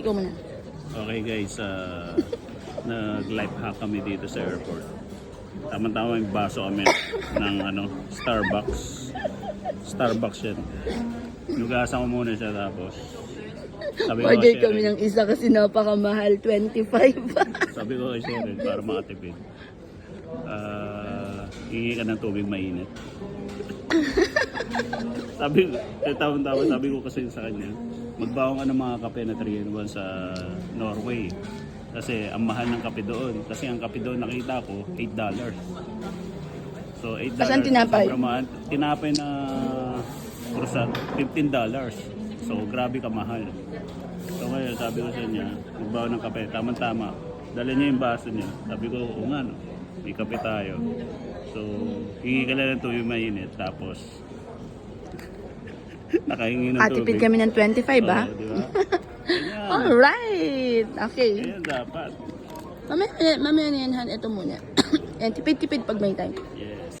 Ikaw muna. Okay guys, nag-life hack kami dito sa airport. Tama-tama may baso kami ng Starbucks. Starbucks yan. Nugasan ko muna siya tapos sabi ko Order kay kami Sharon, ng isa kasi napakamahal, 25. sabi ko kay Sharon para makatipid. Hingi ka ng tubig mainit. sabi ko kasi sa kanya, magbaon ka ng mga kape na 3-in-1 sa Norway. Kasi ang mahal ng kape doon. Kasi ang kape doon nakita ko, $8. So $8. Asan tinapay? Sobrang mahal. Tinapay na croissant, $15. So grabe ka mahal. So ngayon sabi ko sa kanya, magbaon ng kape. Tama-tama. Dala niya yung baso niya. Sabi ko, oo nga no, may kape tayo. So hingi ka lang ng tubig mainit. Tapos nakahingi ng tubig. Atipid kami ng 25 ba? Oo, di ba? Ganyan. Alright! Okay. Ganyan dapat. Mamaya na yan, Han. Ito muna. Yan, tipid-tipid pag may time.